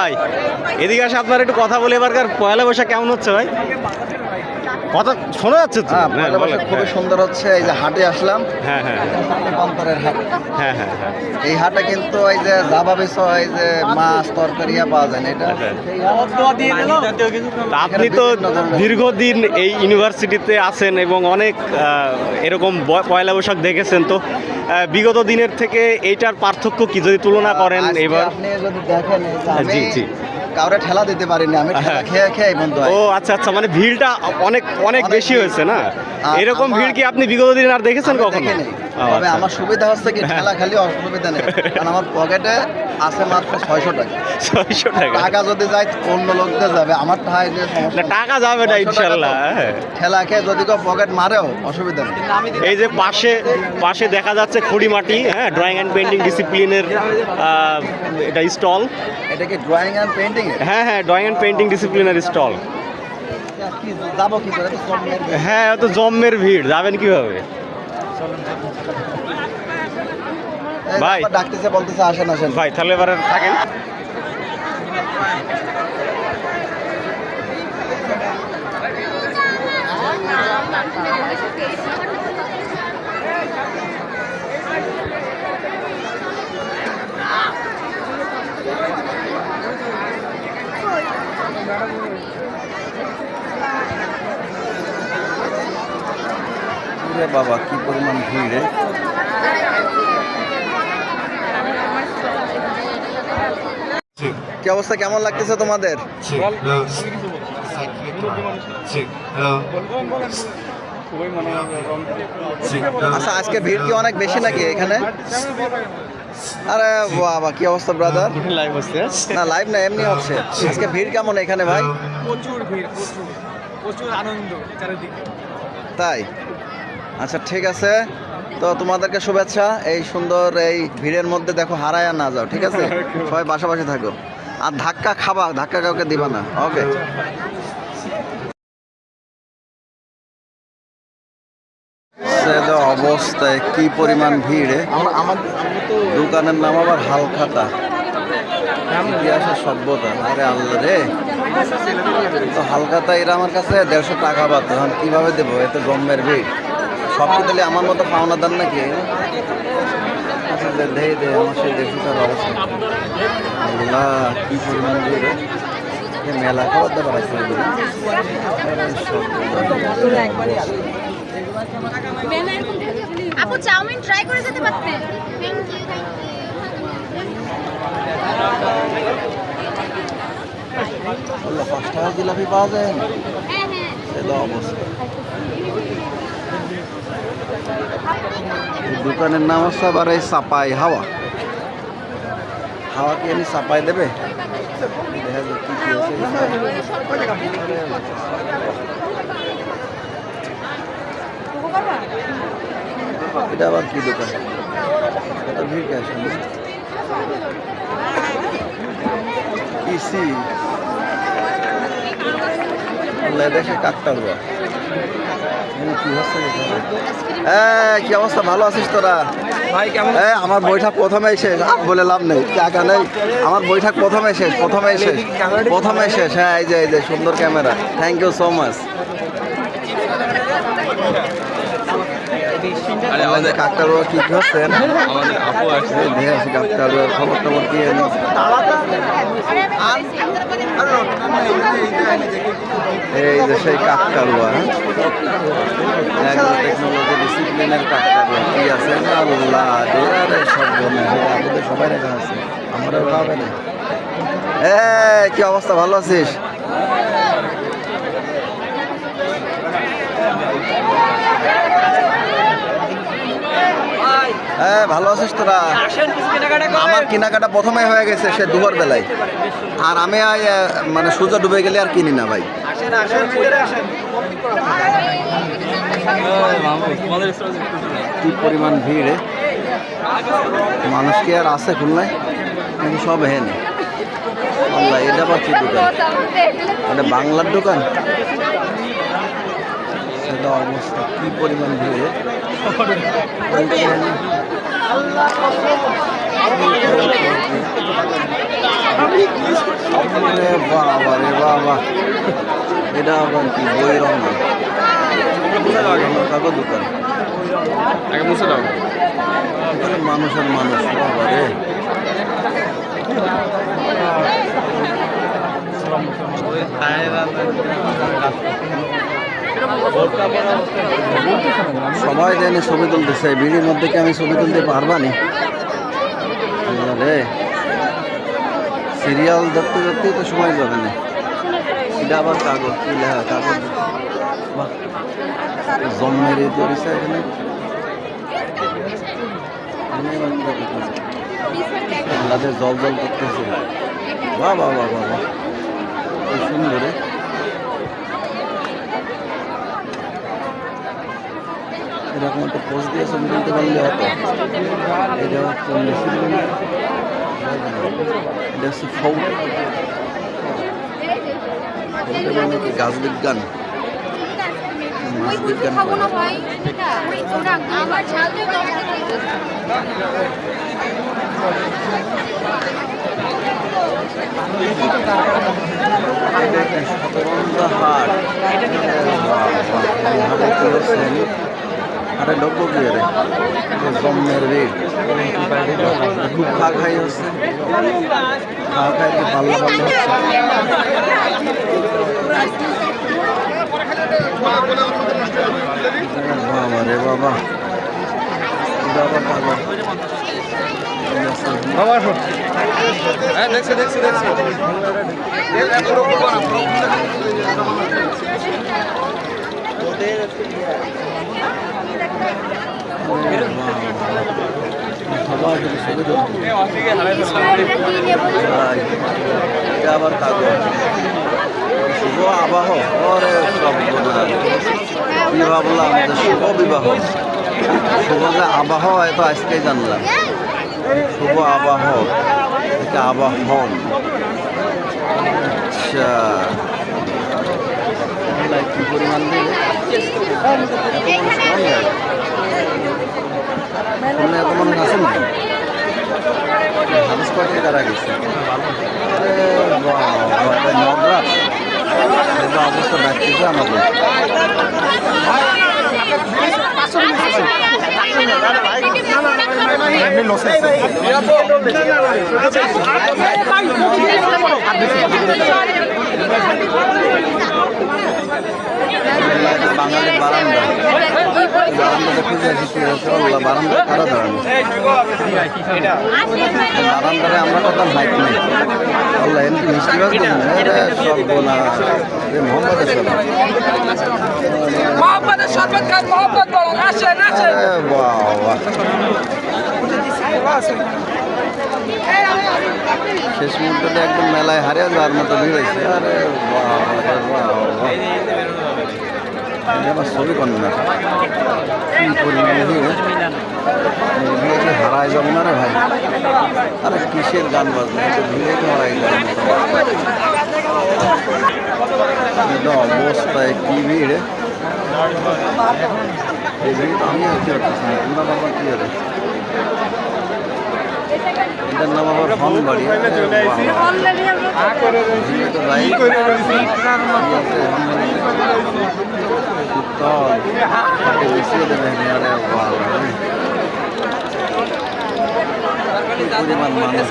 ভাই এদিকে আসে, আপনার একটু কথা বলে এবারকার পয়লা বৈশাখ কেমন হচ্ছে ভাই? কথা শোনা যাচ্ছে তো? পয়লা বৈশাখ খুবই সুন্দর হচ্ছে। এই যে হাটে আসলাম, হ্যাঁ হ্যাঁ অন্তরের হাট। হ্যাঁ হ্যাঁ হ্যাঁ। এই হাটে কিন্তু এই যে জাবা বিষয়, এই যে মাছ তরকারি পাওয়া যায় না, এটা তা আপনি তো দীর্ঘদিন এই ইউনিভার্সিটিতে আছেন এবং অনেক এরকম পয়লা বৈশাখ দেখেছেন, তো বিগত দিনের থেকে এইটার পার্থক্য কি যদি তুলনা করেন এবার? আপনি যদি দেখেন, জি জি, কাউরে ঠেলা দিতে পারিনি আমি, ঠেলা খেয়ে খেয়ে বন্ধু। ও আচ্ছা আচ্ছা, মানে ভিড়টা অনেক অনেক বেশি হয়েছে না? এরকম ভিড় কি আপনি বিগত দিন আর দেখেছেন কখনো? তবে আমার সুবিধা হচ্ছে কি, ঠেলা খালি অসুবিধা নেই, কারণ আমার পকেটে আছে মাত্র 600 টাকা। 600 টাকা? টাকা যদি যায় অন্য লোকদের যাবে, আমার টাকা যাবে না ইনশাল্লাহ। ঠেলা খেয়ে যদি কেউ পকেট মারেও অসুবিধা নেই। এই যে পাশে পাশে দেখা যাচ্ছে খড়িমাটি, হ্যাঁ, ড্রয়িং অ্যান্ড পেন্টিং ডিসিপ্লিনের এটা স্টল। এটা কি ড্রয়িং অ্যান্ড পেন্টিং? হ্যাঁ হ্যাঁ, ড্রয়িং অ্যান্ড পেন্টিং ডিসিপ্লিনের স্টল। যাবো কি করে? হ্যাঁ, তো জম্মের ভিড়, যাবেন কিভাবে ভাই? ডাকতেছে, বলতেছে আসেন আসেন ভাই তাহলে এবার থাকেন। বাবা কি পরিমাণ ভিড় রে। কি অবস্থা, কেমন লাগতেছে তোমাদের? আচ্ছা, আজকে ভিড় কি অনেক বেশি নাকি এখানে? আরে বাবা কি অবস্থা ব্রাদার? লাইভ হচ্ছে না, লাইভ না, এমনি হচ্ছে। আজকে ভিড় কেমন এখানে ভাই? প্রচুর ভিড়, প্রচুর আনন্দ চারিদিকে। তাই? আচ্ছা ঠিক আছে, তো তোমাদেরকে শুভেচ্ছা। এই সুন্দর এই ভিড়ের মধ্যে দেখো হারায় না যাও, ঠিক আছে? সবাই পাশাপাশি থাকো, আর ধাক্কা খাবা, ধাক্কা কাউকে দিবা না, ওকে? অবস্থায় কি পরিমাণ ভিড়। দোকানের নাম আবার হালখাতা, ইতিহাসের সভ্যতা। আরে আল্লাহ রে, তো হালখাতা এরা আমার কাছে 150 টাকা পাত, এখন কিভাবে দেবো? এত জম্মের ভিড়, সব কি তাহলে আমার মতো পাওনা দান নাকি? আচ্ছা দে দে, আমার সেই 150 টাকার অবস্থা। আল্লাহ কি পরিমাণ ভিড়, মেলা খাবার দাবার আছে। আপু চাউমিন ট্রাই করে যেতে পারতেন। Thank you. 5 টাকা জিলাপি পাওয়া যায়? হ্যাঁ হ্যাঁ, সেটা অবস্থা। দোকানের নাম হচ্ছে আবার এই চাপাই হাওয়া। হাওয়া কি এমনি চাপাই দেবে? দেখা যাক কি কি আছে। এটা আবার কি দোকান? এটা ভিড় কে আসে? ইসি দেশে কাকতাড়ুয়া কি হচ্ছে? কি অবস্থা, ভালো আছিস তোরা? ভাই কেমন? আমার বৈঠক প্রথমেই শেষ, বলে লাভ নেই, টাকা নেই। আমার বৈঠক প্রথমেই শেষ। হ্যাঁ, এই যে সুন্দর camera, thank you so much. আমাদের কাকতাড়ুয়া কি হচ্ছে? আমাদের আপু আসছে, কাকতাড়ুয়ার খবর টবর কি? এই যে সেই কাকতাড়ুয়া, টেকনোলজি ডিসিপ্লিনের কাকতাড়ুয়া কি আছে? আল্লাহ সব আমাদের সবাই রেখা আছে, আমারও খাবে না। কি অবস্থা, ভালো আছিস? হ্যাঁ ভালো আছিস তোরা? আমার কেনাকাটা প্রথমে হয়ে গেছে সে দুপুর বেলায়, আর আমি মানে সূর্য ডুবে গেলে আর কিনি না ভাই। কি পরিমাণ ভিড়, মানুষ কি আর আছে খুলনায়? নাকি সব হেন? আল্লাহ, এটা আবার কি দোকান? এটা বাংলার দোকান। সেটা অবস্থা, কি পরিমাণ ভিড়। আরে বাবা রে বাবা, এটা আবার কি বই রঙা কাগজ দোকান, আগে মুছে দাও। এখানে মানুষের মানুষ বাবা রে। সবাই জানে ছবি তুলতেছে, ভিড়ের মধ্যে কি আমি ছবি তুলতে পারবানি রে? সিরিয়াল ধরতে ধরতেই তো সময় যাবে না। এটা আবার কাগজ, কি লেখা কাগজ, বাহ জন্মের এই তরিসা এখানে আল্লাদের জল জল করতেছে, বাহ বাহ বাহ বাহ বাহ, কি সুন্দর রে। এরকম একটা পোস্ট দিয়ে ছবি তুলতে পারলে হতো। এটা হচ্ছে এটা হচ্ছে ফৌট, মানে কি গাছ বিজ্ঞান, মাছ বিজ্ঞান খাবো না ভাই, ওটা আমার ঝাল দিয়ে এটা একটা শতরঞ্জা হাট। হাটে কি হচ্ছে আরে ডব্বো কি রে, জন্মের রেট খুব খা খাই হচ্ছে, খা খাই কি পাল্লা পাল্লা হচ্ছে। বাবা রে বাবা, এটা আবার কাগজ। হ্যাঁ দেখছি দেখছি দেখছি। সবাই যদি ছবি তুলতো। ভাই, এটা আবার কাগজ। শুভ আবাহ, ওরে সর্বনাশ। কি ভাবলাম যে শুভ বিবাহ, শুভ যে আবাহ এত আজকেই জানলাম। শুভ আবাহ, এটা আবাহন। আচ্ছা, কি পরিমাণ দিলে এত মানুষ কম যায়, এত মানুষ আছে না? হাদিস পাঠিয়ে তারা গেছে। আরে বাবা, নবরাত এটা অবস্থা রাখতেছে আমাদের। বাঙালি বারান্দা, বারান্দাটা খুঁজে এসেছি, বারান্দা কারা দাঁড়ানো, বারান্দারে আমরা কত হাইট নেই। আল্লাহ এমনি মিষ্টি বাস দেবেন, সব বোনা মোহাম্মদের শরবত খান, মোহাম্মদ বলেন, আসেন আসেন। শেষ মুহূর্তে একদম মেলায় হারিয়ে যাওয়ার মতো ভিড় হয়েছে। আরে আমার ছবি করেন না, কি পরিমাণ ভিড়, ভিড়ে হারাই যাবো না রে ভাই। আরে কিসের গান বাজবে, ভিড়ে তো হারাই যাবো। অবস্থায় কি ভিড়, এই ভিড় আমি আর কি করতেছি না, তোমরা বাবা কি করে। এটার নাম আবার হন বাড়ি, মিশিয়ে দেবেন। আরে পরিমাণ মানুষ,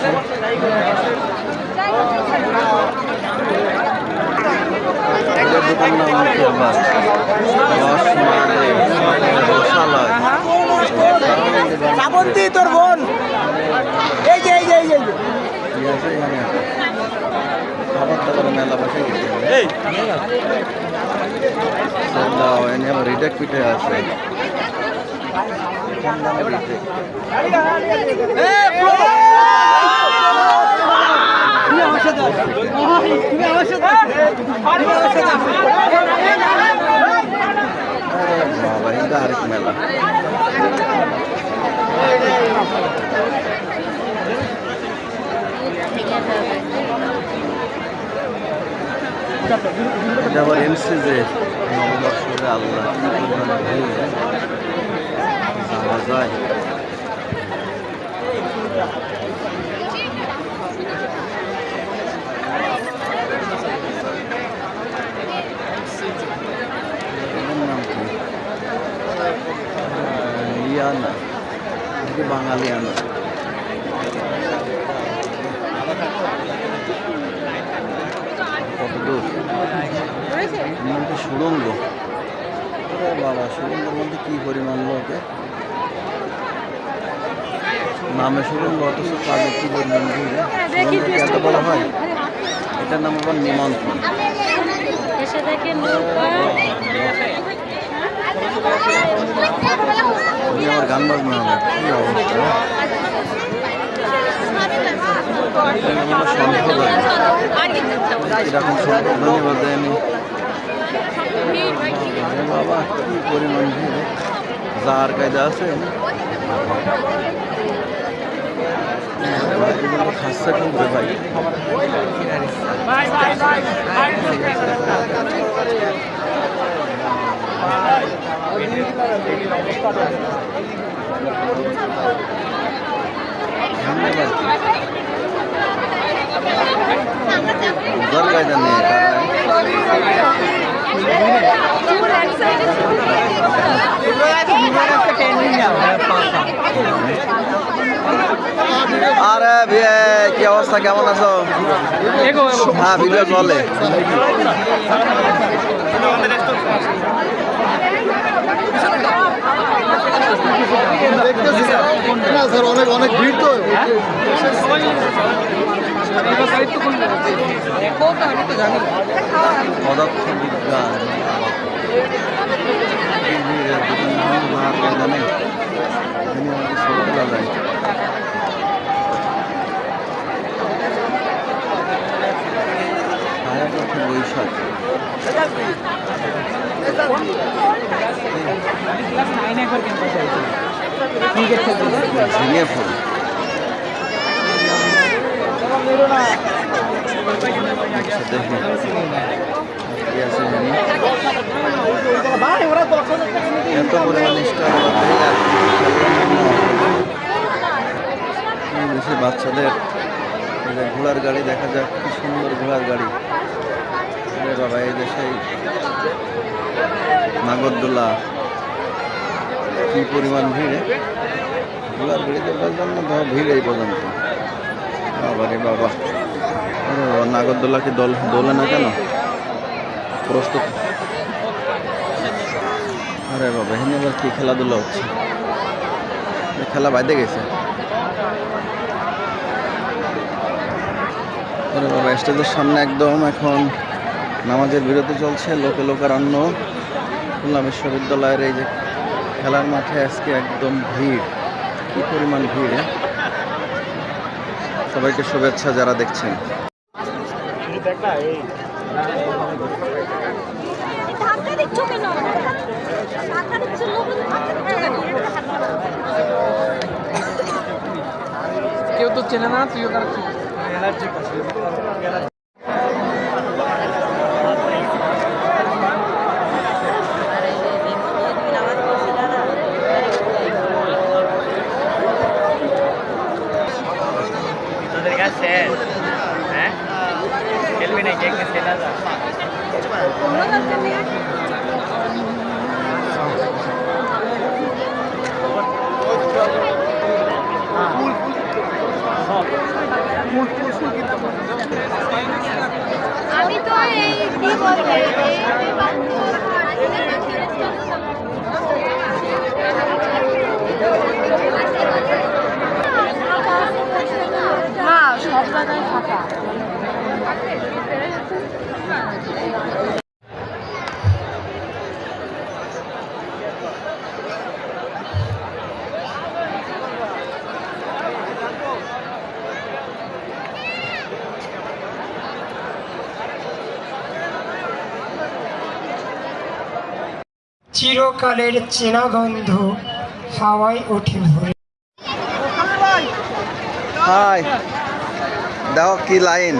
এটার দোকান নাম মুখের বাস, রসালয়। তোর বোন এই যে এই যে এই যে কি আছে এখানে, খাবার দাবার মেলা বসে গেছে। এনে আবার রিটেক পিঠে আছে। বাবা, এটা আরেক মেলা। এটা আবার এমসিজে নববর্ষে আল্লাহ কি পরিমাণ ভিড়, যাওয়া যায়। আলিয়ানা। কত দূর মধ্যে সুড়ঙ্গ। ওরে বাবা, সুড়ঙ্গের মধ্যে কি পরিমাণ লোকে, নামে সুড়ঙ্গ অথচ কাজে কি পরিমাণ ভিড়। সুড়ঙ্গকে এত বলা হয়, এটার নাম আবার নিমন্ত্রণ। এসে দেখেন নৌকা। আমার গান বাজনা হবে, কি অবস্থা। এরকম ধন্যবাদ দেয়নি বাবা, কি পরিমাণ ভিড়, যার কায়দা আছে। খাচ্ছে খুব রে ভাই। যার কায়দা নেই আরে কি অবস্থা, কেমন আছো? হ্যাঁ, ভিডিও চলে। অনেক অনেক ভিড় তো। পদার্থ বিজ্ঞান বৈশাখ ঝিঙে ফুল। এত পরিমাণ বেশি বাচ্চাদের ঘোড়ার গাড়ি দেখা যাক, কি সুন্দর ঘোড়ার গাড়ি। আরে বাবা, এই দেশে নাগরদোলা, কি পরিমাণ ভিড়। ঘোড়ার গাড়িতে বলতাম না, ধর ভিড় এই পর্যন্ত। বাবা রে বাবা, নাগরদোলাকে দোলে না কেন, প্রস্তুত। আরে বাবা, এখানে আবার কি খেলাধুলা হচ্ছে, খেলা বাইরে গেছে। আরে বাবা, স্টেজের সামনে একদম এখন নামাজের বিরতি চলছে, লোকে লোকারণ্য। খুলনা বিশ্ববিদ্যালয়ের এই যে খেলার মাঠে আজকে একদম ভিড়, কি পরিমাণ ভিড়। সবাইকে শুভেচ্ছা যারা দেখছেন। কেউ তো চেনে না, তুইও কারা আমি তো এই কি বলতে না, সব জায়গায় ফাঁকা। চিরকালের চেনা গন্ধ হাওয়ায় ওঠে ভরে। হাই, দেখো কি লাইন।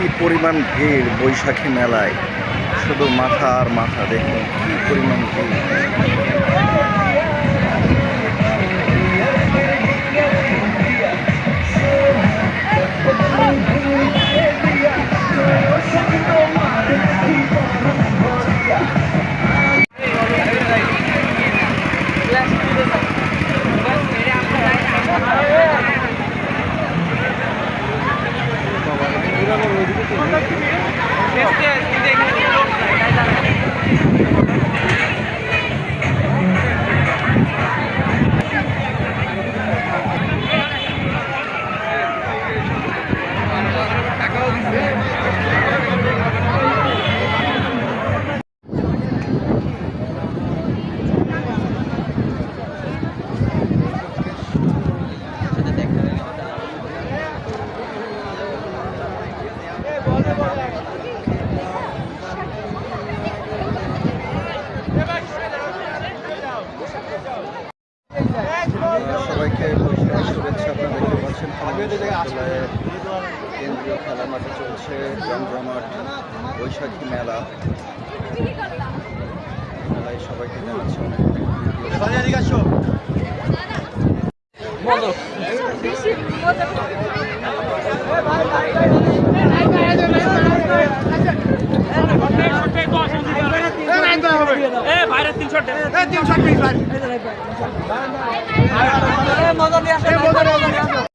কি পরিমাণ ভিড় বৈশাখী মেলায়, শুধু মাথা আর মাথা, দেখুন কি পরিমাণ ভিড়। সবাইকে বৈশাখী শুভেচ্ছা। আপনারা দেখতে পাচ্ছেন বিশ্ববিদ্যালয়ের কেন্দ্রীয় খেলা মাঠে চলছে জমজমাট বৈশাখী মেলা। মেলায় সবাইকে জানাচ্ছি মজা নিয়ে আসে